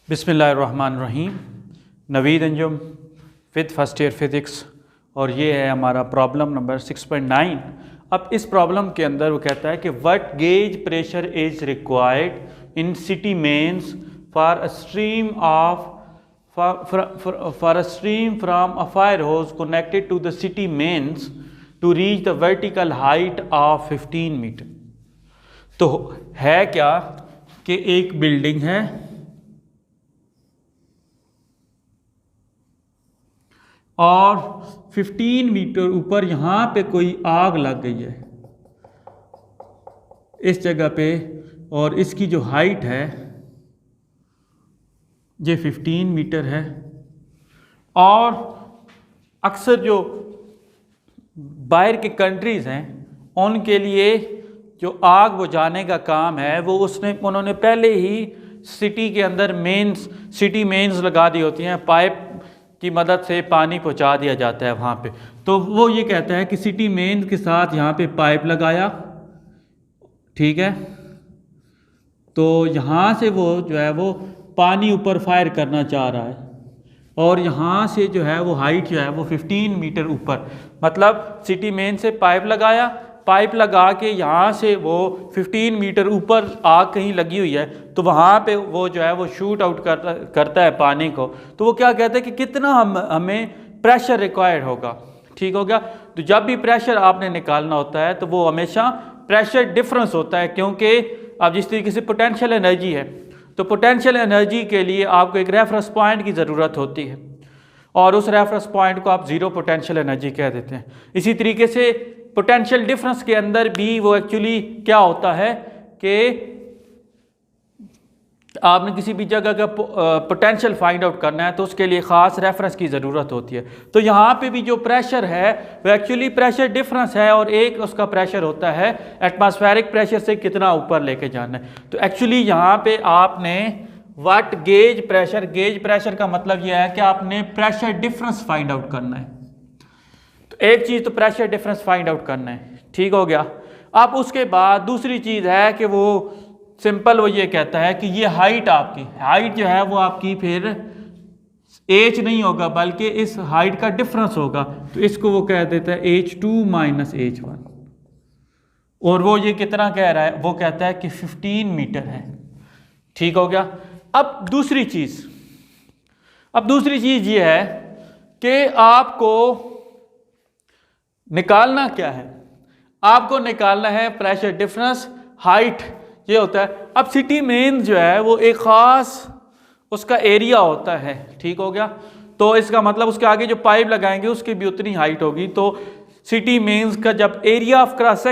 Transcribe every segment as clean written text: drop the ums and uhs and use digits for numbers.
बिस्मिल्लाहिर्रहमानिर्रहीम। Naveed Anjum with first year physics, और ये है हमारा प्रॉब्लम नंबर 6.9। अब इस प्रॉब्लम के अंदर वो कहता है कि what gauge pressure is required in city mains for a stream from a fire hose connected to the city mains to reach the vertical height of 15 metre. तो है क्या कि एक बिल्डिंग है और 15 मीटर ऊपर यहाँ पे कोई आग लग गई है इस जगह पे, और इसकी जो हाइट है ये 15 मीटर है। और अक्सर जो बाहर के कंट्रीज़ हैं उनके लिए जो आग बुझाने का काम है वो उन्होंने पहले ही सिटी के अंदर सिटी मेन्स लगा दी होती हैं, पाइप की मदद से पानी पहुंचा दिया जाता है वहाँ पे। तो वो ये कहता है कि सिटी मेन के साथ यहाँ पे पाइप लगाया, ठीक है, तो यहाँ से वो जो है वो पानी ऊपर फायर करना चाह रहा है, और यहाँ से जो है वो हाइट जो है वो 15 मीटर ऊपर, मतलब सिटी मेन से पाइप लगा के यहाँ से वो 15 मीटर ऊपर आग कहीं लगी हुई है, तो वहाँ पे वो जो है वो शूट आउट करता है पानी को। तो वो क्या कहता है कि कितना हमें प्रेशर रिक्वायर्ड होगा, ठीक हो गया। तो जब भी प्रेशर आपने निकालना होता है तो वो हमेशा प्रेशर डिफरेंस होता है, क्योंकि अब जिस तरीके से पोटेंशियल एनर्जी है तो पोटेंशियल एनर्जी के लिए आपको एक रेफरेंस पॉइंट की ज़रूरत होती है, और उस रेफरेंस पॉइंट को आप ज़ीरो पोटेंशियल एनर्जी कह देते हैं। इसी तरीके से पोटेंशियल डिफरेंस के अंदर भी वो एक्चुअली क्या होता है कि आपने किसी भी जगह का पोटेंशियल फाइंड आउट करना है तो उसके लिए ख़ास रेफरेंस की ज़रूरत होती है। तो यहाँ पे भी जो प्रेशर है वो एक्चुअली प्रेशर डिफरेंस है, और एक उसका प्रेशर होता है एटमॉस्फेरिक प्रेशर से कितना ऊपर लेके जाना है। तो एक्चुअली यहाँ पे आपने व्हाट गेज प्रेशर का मतलब यह है कि आपने प्रेशर डिफरेंस फाइंड आउट करना है। तो एक चीज़ तो प्रेशर डिफरेंस फाइंड आउट करना है, ठीक हो गया। अब उसके बाद दूसरी चीज़ है कि वो सिंपल वो ये कहता है कि ये हाइट जो है वो आपकी फिर h नहीं होगा बल्कि इस हाइट का डिफरेंस होगा, तो इसको वो कह देता है h2 माइनस h1। और वो ये कितना कह रहा है, वो कहता है कि 15 मीटर है, ठीक हो गया। अब दूसरी चीज़ ये है कि आपको निकालना क्या है, आपको निकालना है प्रेशर डिफरेंस, हाइट ये होता है। अब सिटी मेन जो है वो एक ख़ास उसका एरिया होता है, ठीक हो गया। तो इसका मतलब उसके आगे जो पाइप लगाएंगे उसकी भी उतनी हाइट होगी। तो सिटी मेन्स का जब area of cross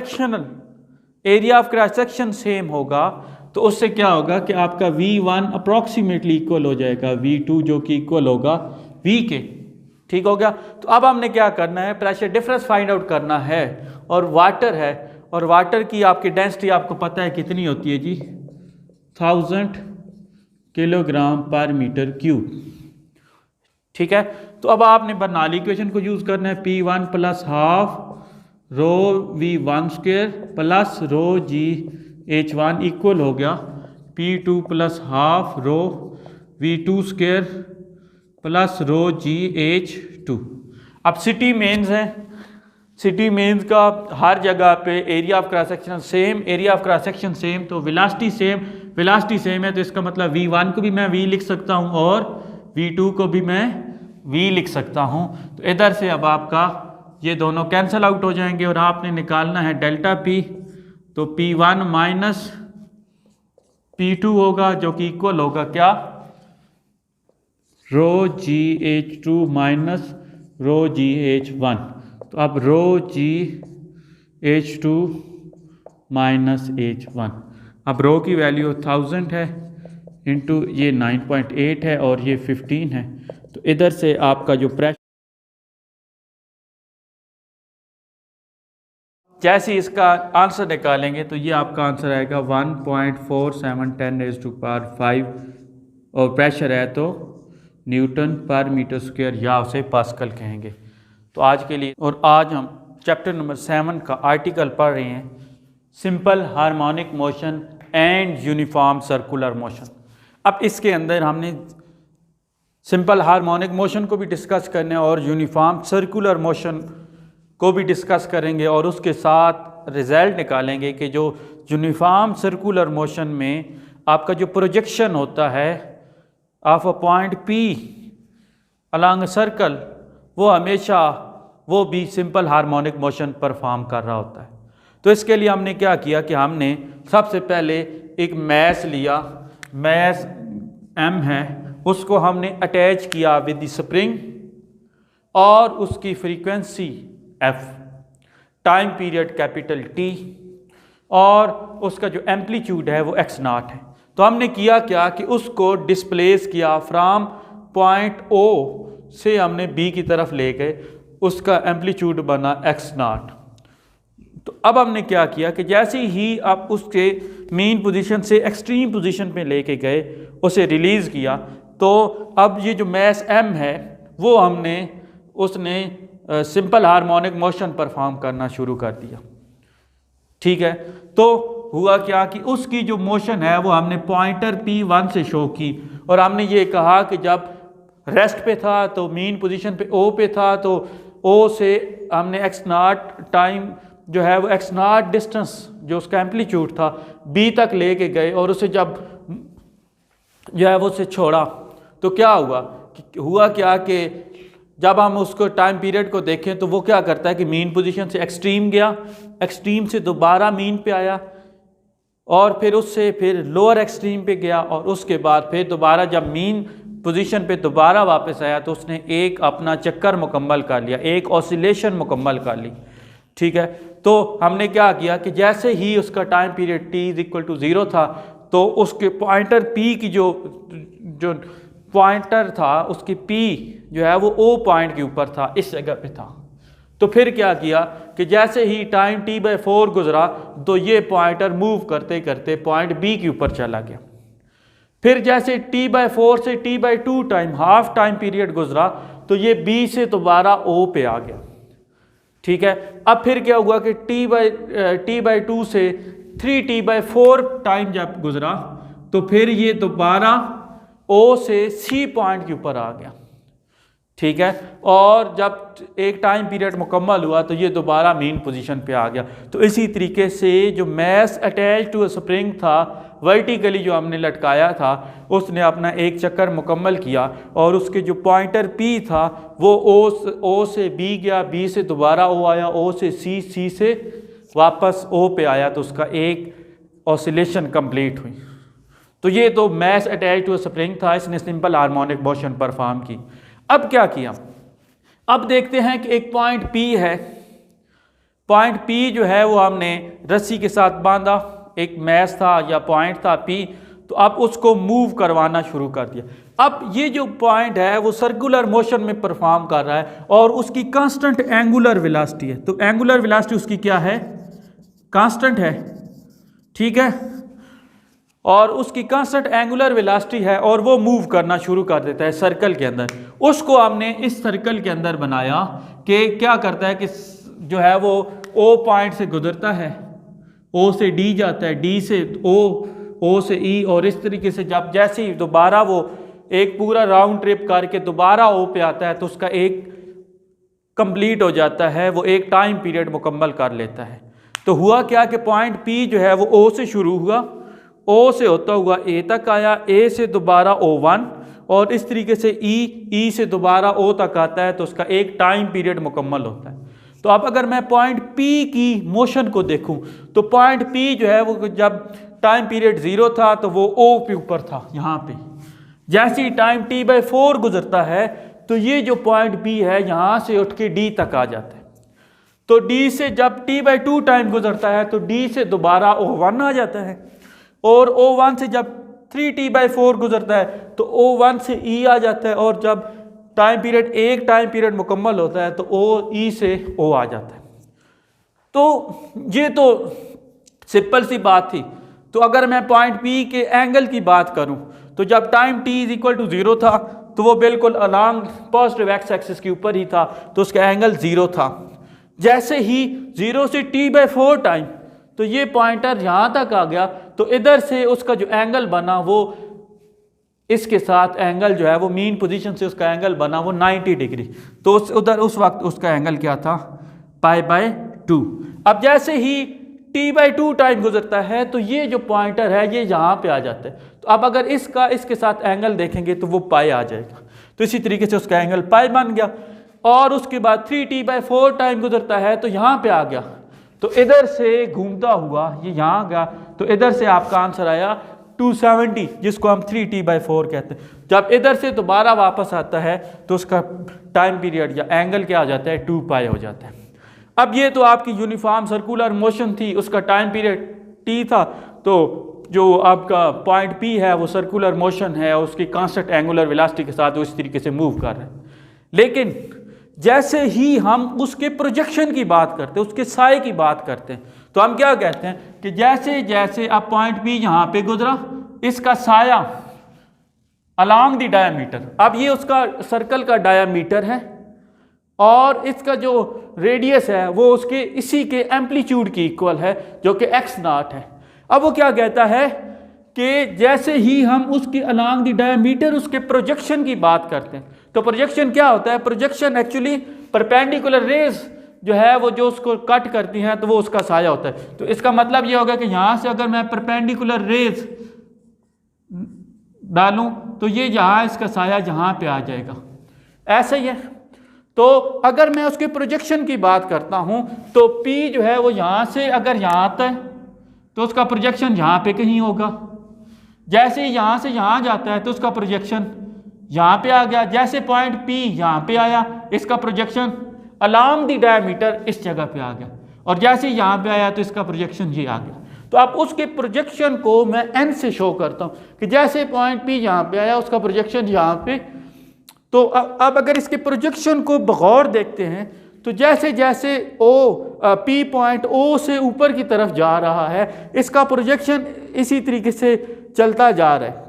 section same होगा तो उससे क्या होगा कि आपका V1 अप्रॉक्सीमेटली इक्वल हो जाएगा V2 जो कि इक्वल होगा V के, ठीक हो गया। तो अब हमने क्या करना है, प्रेशर डिफरेंस फाइंड आउट करना है, और वाटर है, और वाटर की आपकी डेंसिटी आपको पता है कितनी होती है जी, 1000 किलोग्राम पर मीटर क्यूब, ठीक है। तो अब आपने बर्नौली इक्वेशन को यूज़ करना है, P1 plus half rho V1 square plus रो GH1 इक्वल हो गया P2 plus half rho V2 square plus रो GH2। अब सिटी मेन्स हैं, सिटी मेन्स का हर जगह पे area of cross section same, तो वेलोसिटी सेम है, तो इसका मतलब V1 को भी मैं V लिख सकता हूँ और V2 को भी मैं V लिख सकता हूँ। तो इधर से अब आपका ये दोनों कैंसिल आउट हो जाएंगे, और आपने निकालना है डेल्टा P, तो P1 माइनस P2 होगा जो कि इक्वल होगा क्या, रो GH2 माइनस रो GH1। तो अब रो GH2 माइनस H1, अब रो की वैल्यू 1000 है इंटू ये 9.8 है और ये 15 है। तो इधर से आपका जो प्रेशर, जैसे इसका आंसर निकालेंगे तो ये आपका आंसर आएगा 1.4710⁵, और प्रेशर है तो न्यूटन पर मीटर स्क्वायर या उसे पास्कल कहेंगे। तो आज के लिए, और आज हम चैप्टर नंबर 7 का आर्टिकल पढ़ रहे हैं, simple harmonic motion and uniform circular motion. अब इसके अंदर हमने सिंपल हार्मोनिक मोशन को भी डिस्कस करने और यूनिफॉर्म सर्कुलर मोशन को भी डिस्कस करेंगे और उसके साथ रिज़ल्ट निकालेंगे कि जो यूनिफॉर्म सर्कुलर मोशन में आपका जो प्रोजेक्शन होता है of a point P along a circle, वो हमेशा वो भी सिंपल हार्मोनिक मोशन परफॉर्म कर रहा होता है। तो इसके लिए हमने क्या किया कि हमने सबसे पहले एक मैस लिया, मैस M है, उसको हमने अटैच किया विद द स्प्रिंग और उसकी frequency F, time period capital T और उसका जो एम्पलीट्यूड है वो x0 है। तो हमने किया क्या कि उसको डिस्प्लेस किया फ्रॉम पॉइंट O से हमने B की तरफ ले गए, उसका एम्पलीट्यूड बना x0। तो अब हमने क्या किया कि जैसे ही आप उसके मेन पोजीशन से एक्सट्रीम पोजीशन पे लेके गए, उसे रिलीज़ किया, तो अब ये जो मैस M है वो उसने सिंपल हार्मोनिक मोशन परफॉर्म करना शुरू कर दिया। ठीक है, तो हुआ क्या कि उसकी जो मोशन है वो हमने पॉइंटर P1 से शो की और हमने ये कहा कि जब रेस्ट पे था तो मेन पोजीशन पे O पे था, तो O से हमने x0 टाइम जो है वो x0 डिस्टेंस जो उसका एम्पलीट्यूड था B तक लेके गए और उसे जब जो है वो उसे छोड़ा तो क्या हुआ क्या कि जब हम उसको टाइम पीरियड को देखें तो वो क्या करता है कि मेन पोजीशन से एक्सट्रीम गया, एक्सट्रीम से दोबारा मीन पे आया और फिर उससे फिर लोअर एक्सट्रीम पे गया और उसके बाद फिर दोबारा जब मीन पोजीशन पे दोबारा वापस आया तो उसने एक अपना चक्कर मुकम्मल कर लिया, एक ऑसिलेशन मुकम्मल कर ली। ठीक है, तो हमने क्या किया कि जैसे ही उसका टाइम पीरियड t=0 था तो उसके पॉइंटर P की जो पॉइंटर था उसकी P जो है वो O पॉइंट के ऊपर था, इस जगह पे था। तो फिर क्या किया कि जैसे ही टाइम t/4 गुजरा तो ये पॉइंटर मूव करते करते पॉइंट B के ऊपर चला गया। फिर जैसे t/4 से t/2 time half time period गुजरा तो ये B से दोबारा O पे आ गया। ठीक है, अब फिर क्या हुआ कि t/2 से 3t/4 टाइम जब गुजरा तो फिर ये दोबारा O से C पॉइंट के ऊपर आ गया। ठीक है, और जब एक टाइम पीरियड मुकम्मल हुआ तो ये दोबारा मेन पोजीशन पे आ गया। तो इसी तरीके से जो मैस अटैच टू स्प्रिंग था, वर्टिकली जो हमने लटकाया था, उसने अपना एक चक्कर मुकम्मल किया और उसके जो पॉइंटर P था वो O से B गया, B से दोबारा O आया, O से C, C से वापस O पे आया, तो उसका एक ऑसिलेशन कंप्लीट हुई। तो ये तो मैस अटैच टू स्प्रिंग था, इसने सिंपल हार्मोनिक मोशन परफॉर्म की। अब क्या किया, अब देखते हैं कि एक पॉइंट P है, पॉइंट P जो है वो हमने रस्सी के साथ बांधा, एक मैस था या पॉइंट था P, तो अब उसको मूव करवाना शुरू कर दिया। अब ये जो पॉइंट है वो सर्कुलर मोशन में परफॉर्म कर रहा है और उसकी कांस्टेंट एंगुलर वेलोसिटी है। तो एंगुलर वेलोसिटी उसकी क्या है, कांस्टेंट है। ठीक है, और उसकी कांस्टेंट एंगुलर वेलोसिटी है और वो मूव करना शुरू कर देता है सर्कल के अंदर। उसको हमने इस सर्कल के अंदर बनाया कि क्या करता है कि जो है वो O पॉइंट से गुजरता है, O से D जाता है, D से O, O से E, और इस तरीके से जब जैसे ही दोबारा वो एक पूरा राउंड ट्रिप करके दोबारा O पे आता है तो उसका एक कंप्लीट हो जाता है, वो एक टाइम पीरियड मुकम्मल कर लेता है। तो हुआ क्या कि पॉइंट P जो है वो O से शुरू हुआ, O से होता हुआ A तक आया, A से दोबारा O1 और इस तरीके से E से दोबारा O तक आता है, तो उसका एक टाइम पीरियड मुकम्मल होता है। तो अब अगर मैं पॉइंट P की मोशन को देखूं तो पॉइंट P जो है वो जब टाइम पीरियड 0 था तो वो O पे ऊपर था यहाँ पे। जैसे ही टाइम t/4 गुजरता है तो ये जो पॉइंट B है यहाँ से उठ के D तक आ जाता है। तो D से जब t/2 टाइम गुजरता है तो D से दोबारा O1 आ जाता है और O1 से जब 3t/4 गुजरता है तो O1 से E आ जाता है और जब एक टाइम पीरियड मुकम्मल होता है तो E से O आ जाता है। तो ये तो सिंपल सी बात थी। तो अगर मैं पॉइंट P के एंगल की बात करूं तो जब टाइम t=0 था तो वो बिल्कुल अलॉन्ग पॉजिटिव एक्स एक्सिस के ऊपर ही था, तो उसका एंगल 0 था। जैसे ही 0 से t/4 टाइम तो ये पॉइंटर यहाँ तक आ गया तो इधर से उसका जो एंगल बना वो इसके साथ एंगल जो है वो मीन पोजीशन से उसका एंगल बना वो 90 डिग्री, तो उधर उस वक्त उसका एंगल क्या था, π/2। अब जैसे ही t/2 टाइम गुजरता है तो ये जो पॉइंटर है ये यहाँ पे आ जाता है, तो अब अगर इसके साथ एंगल देखेंगे तो वो पाई आ जाएगा, तो इसी तरीके से उसका एंगल पाई बन गया। और उसके बाद 3t/4 टाइम गुजरता है तो यहाँ पे आ गया, तो इधर से घूमता हुआ ये यहाँ गया, तो इधर से आपका आंसर आया 270, जिसको हम 3t/4 कहते हैं। जब इधर से दोबारा वापस आता है तो उसका टाइम पीरियड या एंगल क्या हो जाता है, 2π हो जाता है। अब ये तो आपकी यूनिफॉर्म सर्कुलर मोशन थी, उसका टाइम पीरियड t था, तो जो आपका पॉइंट P है वो सर्कुलर मोशन है, उसकी कांस्टेंट एंगुलर वेलोसिटी के साथ वो इस तरीके से मूव कर रहे हैं। लेकिन जैसे ही हम उसके प्रोजेक्शन की बात करते हैं, उसके साए की बात करते हैं, तो हम क्या कहते हैं कि जैसे जैसे अब पॉइंट P यहाँ पे गुजरा, इसका साया अलोंग द डायमीटर, अब ये उसका सर्कल का डायमीटर है और इसका जो रेडियस है वो उसके इसी के एम्पलीट्यूड की इक्वल है, जो कि x0 है। अब वो क्या कहता है कि जैसे ही हम उसके अलोंग द डायमीटर उसके प्रोजेक्शन की बात करते हैं, तो प्रोजेक्शन क्या होता है, प्रोजेक्शन एक्चुअली परपेंडिकुलर रेज जो है वो जो उसको कट करती हैं तो वो उसका साया होता है। तो इसका मतलब ये होगा कि यहाँ से अगर मैं परपेंडिकुलर रेज डालूं तो ये यहाँ इसका साया यहाँ पे आ जाएगा, ऐसा ही है। तो अगर मैं उसके प्रोजेक्शन की बात करता हूँ तो P जो है वो यहाँ से अगर यहाँ आता है तो उसका प्रोजेक्शन यहाँ पे कहीं होगा, जैसे ही यहाँ से यहाँ जाता है तो उसका प्रोजेक्शन यहाँ पे आ गया, जैसे पॉइंट P यहाँ पे आया इसका प्रोजेक्शन अलोंग द डायमीटर इस जगह पे आ गया, और जैसे यहाँ पे आया तो इसका प्रोजेक्शन ये आ गया। तो अब उसके प्रोजेक्शन को मैं n से शो करता हूँ कि जैसे पॉइंट P यहाँ पे आया उसका प्रोजेक्शन यहाँ पे। तो अब अगर इसके प्रोजेक्शन को बगौर देखते हैं तो जैसे जैसे P पॉइंट O से ऊपर की तरफ जा रहा है, इसका प्रोजेक्शन इसी तरीके से चलता जा रहा है,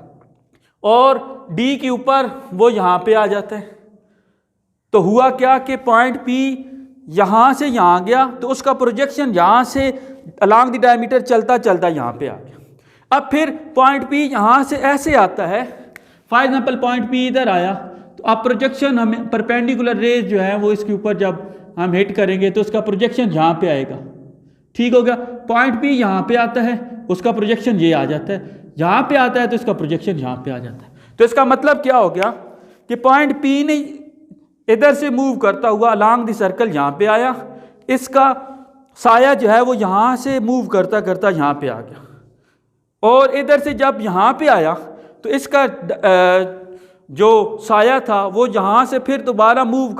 और D के ऊपर वो यहाँ पे आ जाता है। तो हुआ क्या कि पॉइंट P यहाँ से यहाँ गया तो उसका प्रोजेक्शन यहाँ से अलोंग द डायमीटर चलता चलता यहाँ पे आ गया। अब फिर पॉइंट P यहाँ से ऐसे आता है, फॉर एग्जांपल पॉइंट P इधर आया, तो अब प्रोजेक्शन हमें परपेंडिकुलर रेज जो है वो इसके ऊपर जब हम हिट करेंगे तो उसका प्रोजेक्शन यहाँ पे आएगा, ठीक हो गया। पॉइंट P यहाँ पे आता है, उसका प्रोजेक्शन ये आ जाता है, यहाँ पे आता है तो इसका प्रोजेक्शन यहाँ पे आ जाता है। तो इसका मतलब क्या हो गया कि पॉइंट P ने इधर से मूव करता हुआ अलोंग द सर्कल यहाँ पे आया, इसका साया जो है वो यहाँ से मूव करता करता यहाँ पे आ गया, और इधर से जब यहाँ पे आया तो इसका जो साया था वो यहाँ से फिर दोबारा मूव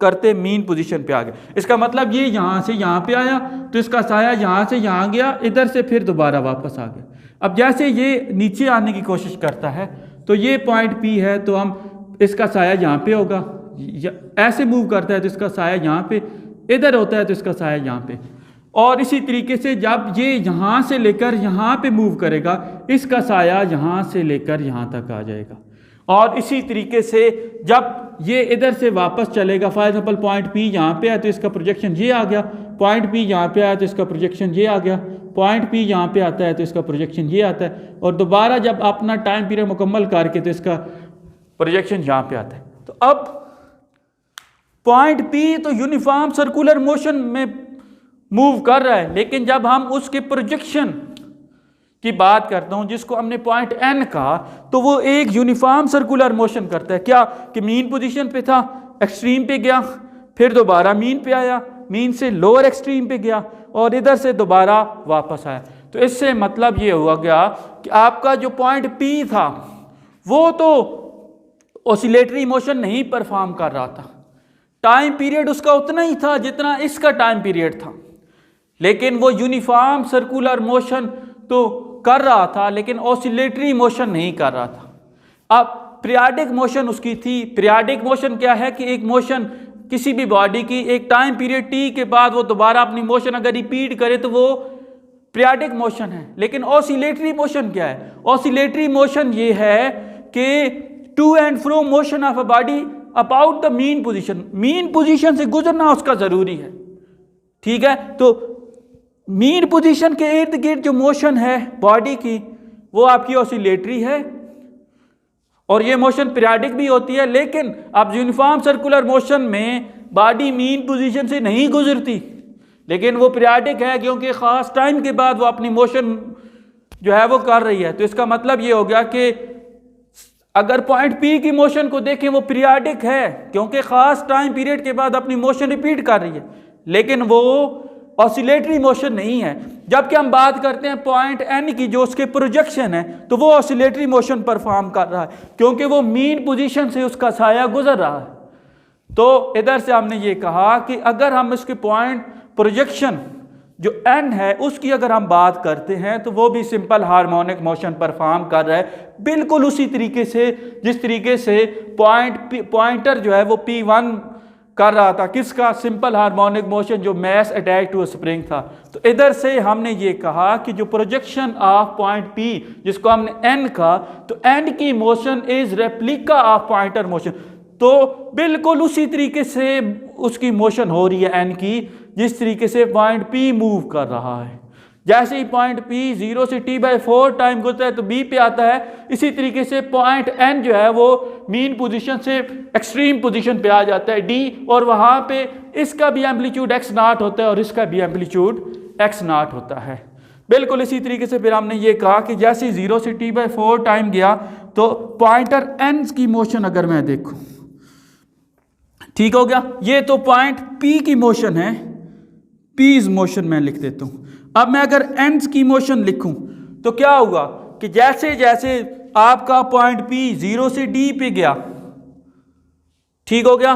करते मीन पोजीशन पे आ गया। इसका मतलब ये यहाँ से यहाँ पे आया तो इसका साया यहाँ से यहाँ गया, इधर से फिर दोबारा वापस आ गया। अब जैसे ये नीचे आने की कोशिश करता है तो ये पॉइंट P है, तो हम इसका साया यहाँ पे होगा, ऐसे मूव करता है तो इसका साया यहाँ पे, इधर होता है तो इसका साया यहाँ पे, और इसी तरीके से जब ये यहाँ से लेकर यहाँ पे मूव करेगा इसका साया यहाँ से लेकर यहाँ तक आ जाएगा, और इसी तरीके से जब ये इधर से वापस चलेगा, फॉर एग्जाम्पल पॉइंट P यहाँ पे है तो इसका प्रोजेक्शन ये आ गया, पॉइंट P यहाँ पे आया तो इसका प्रोजेक्शन ये आ गया, पॉइंट P यहाँ पे आता है तो इसका प्रोजेक्शन ये आता है, और दोबारा जब अपना टाइम पीरियड मुकम्मल करके तो इसका प्रोजेक्शन यहाँ पे आता है। तो अब पॉइंट P तो यूनिफॉर्म सर्कुलर मोशन में मूव कर रहा है, लेकिन जब हम उसके प्रोजेक्शन की बात करता हूं जिसको हमने पॉइंट N कहा, तो वो एक यूनिफॉर्म सर्कुलर मोशन करता है। क्या कि मीन पोजीशन पे था, एक्सट्रीम पे गया, फिर दोबारा मीन पे आया, मीन से लोअर एक्सट्रीम पे गया और इधर से दोबारा वापस आया। तो इससे मतलब ये हुआ गया कि आपका जो पॉइंट P था वो तो ऑसिलेटरी मोशन नहीं परफॉर्म कर रहा था, टाइम पीरियड उसका उतना ही था जितना इसका टाइम पीरियड था, लेकिन वो यूनिफॉर्म सर्कुलर मोशन तो कर रहा था लेकिन ऑसिलेटरी मोशन नहीं कर रहा था। अब पीरियाडिक मोशन उसकी थी। पीरियाडिक मोशन क्या है कि एक मोशन किसी भी बॉडी की एक टाइम पीरियड T के बाद वो दोबारा अपनी मोशन अगर रिपीट करे तो वो पीरियाडिक मोशन है। लेकिन ऑसिलेटरी मोशन क्या है? ऑसिलेटरी मोशन ये है कि to and fro motion of a body about the mean position, mean position से गुजरना उसका ज़रूरी है, ठीक है। तो मीन पोजीशन के इर्द गिर्द जो मोशन है बॉडी की वो आपकी ऑसिलेटरी है, और ये मोशन पीरियाडिक भी होती है, लेकिन अब यूनिफॉर्म सर्कुलर मोशन में बॉडी मीन पोजीशन से नहीं गुजरती, लेकिन वो पीरियाडिक है क्योंकि ख़ास टाइम के बाद वो अपनी मोशन जो है वो कर रही है। तो इसका मतलब ये हो गया कि अगर पॉइंट पी की मोशन को देखें वो पीरियाडिक है क्योंकि ख़ास टाइम पीरियड के बाद अपनी मोशन रिपीट कर रही है, लेकिन वो ऑसिलेटरी मोशन नहीं है। जबकि हम बात करते हैं पॉइंट एन की, जो उसके प्रोजेक्शन है, तो वो ऑसिलेटरी मोशन परफॉर्म कर रहा है क्योंकि वो मीन पोजीशन से उसका साया गुजर रहा है। तो इधर से हमने ये कहा कि अगर हम इसके पॉइंट प्रोजेक्शन जो एन है उसकी अगर हम बात करते हैं तो वो भी सिंपल हार्मोनिक मोशन परफॉर्म कर रहा है, बिल्कुल उसी तरीके से जिस तरीके से पॉइंटर जो है वो P1 कर रहा था, किसका, सिंपल हार्मोनिक मोशन जो मैस अटैच टू स्प्रिंग था। तो इधर से हमने ये कहा कि जो प्रोजेक्शन ऑफ पॉइंट P जिसको हमने N कहा, तो N की motion is replica of pointer motion. तो बिल्कुल उसी तरीके से उसकी मोशन हो रही है N की जिस तरीके से पॉइंट P मूव कर रहा है। जैसे ही पॉइंट P 0 से T/4 टाइम गुजरता है तो B पे आता है, इसी तरीके से पॉइंट N जो है वो मीन पोजीशन से एक्सट्रीम पोजीशन पे आ जाता है D, और वहाँ पे इसका भी एम्पलीट्यूड x0 होता है और इसका भी एम्पलीट्यूड x0 होता है। बिल्कुल इसी तरीके से फिर हमने ये कहा कि जैसे 0 से T/4 टाइम गया तो पॉइंटर N की मोशन अगर मैं देखूँ, ठीक हो गया, ये तो पॉइंट P की मोशन है, P's मोशन मैं लिख देता हूँ। अब मैं अगर एंड्स की मोशन लिखूं तो क्या होगा कि जैसे जैसे आपका पॉइंट P 0 से D पे गया, ठीक हो गया,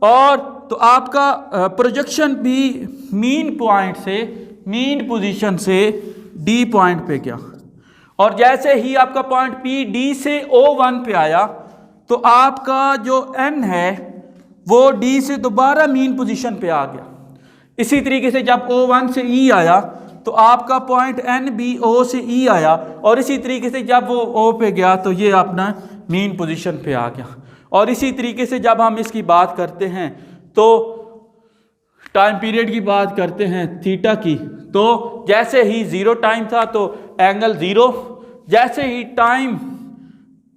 और तो आपका प्रोजेक्शन भी मीन पॉइंट से, मीन पोजीशन से D पॉइंट पे गया, और जैसे ही आपका पॉइंट P D से O1 पे आया तो आपका जो N है वो D से दोबारा मीन पोजीशन पे आ गया। इसी तरीके से जब O1 से E आया तो आपका पॉइंट N भी O से E आया, और इसी तरीके से जब वो O पे गया तो ये अपना मीन पोजीशन पे आ गया। और इसी तरीके से जब हम इसकी बात करते हैं तो टाइम पीरियड की बात करते हैं थीटा की, तो जैसे ही 0 टाइम था तो एंगल 0, जैसे ही टाइम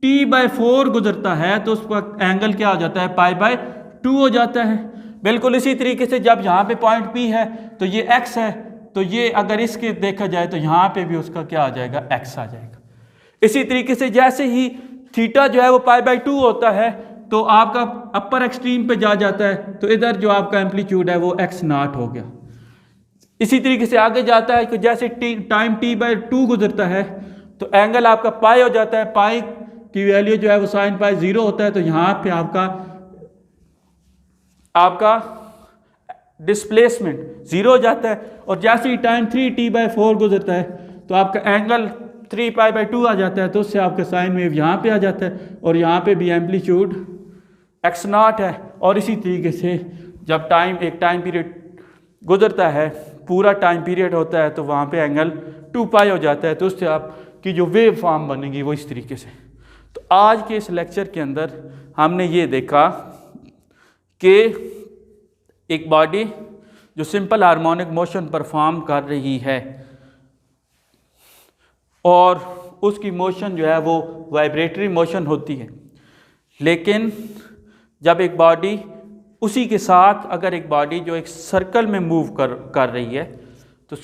T/4 गुजरता है तो उस पर एंगल क्या हो जाता है, π/2 हो जाता है। बिल्कुल इसी तरीके से जब यहाँ पे पॉइंट P है तो ये x है, तो ये अगर इसके देखा जाए तो यहाँ पे भी उसका क्या आ जाएगा, x आ जाएगा। इसी तरीके से जैसे ही थीटा जो है वो π/2 होता है तो आपका अपर एक्सट्रीम पे जा जाता है, तो इधर जो आपका एम्पलीट्यूड है वो x0 हो गया। इसी तरीके से आगे जाता है कि जैसे टाइम T/2 गुजरता है तो एंगल आपका पाई हो जाता है, पाई की वैल्यू जो है वो sin π 0 होता है, तो यहाँ पे आपका डिस्प्लेसमेंट 0 हो जाता है, और जैसे ही टाइम 3T/4 गुजरता है तो आपका एंगल 3π/2 आ जाता है, तो उससे आपका साइन वेव यहाँ पे आ जाता है, और यहाँ पे भी एम्पलीट्यूड x0 है। और इसी तरीके से जब एक टाइम पीरियड गुजरता है, पूरा टाइम पीरियड होता है, तो वहाँ पे एंगल 2π हो जाता है, तो उससे आपकी जो वेव फॉर्म बनेगी वो इस तरीके से। तो आज के इस लेक्चर के अंदर हमने ये देखा कि एक बॉडी जो सिंपल हार्मोनिक मोशन परफॉर्म कर रही है और उसकी मोशन जो है वो वाइब्रेटरी मोशन होती है, लेकिन जब एक बॉडी उसी के साथ अगर एक बॉडी जो एक सर्कल में मूव कर रही है, तो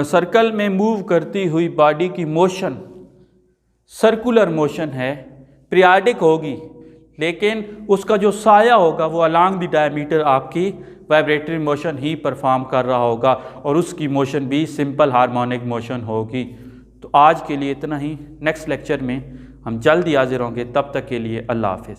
सर्कल में मूव करती हुई बॉडी की मोशन सर्कुलर मोशन है, पीरियाडिक होगी, लेकिन उसका जो साया होगा वो अलॉन्ग द डायमीटर आपकी वाइब्रेटरी मोशन ही परफॉर्म कर रहा होगा, और उसकी मोशन भी सिंपल हार्मोनिक मोशन होगी। तो आज के लिए इतना ही, नेक्स्ट लेक्चर में हम जल्द ही हाजिर होंगे, तब तक के लिए अल्लाह हाफिज़।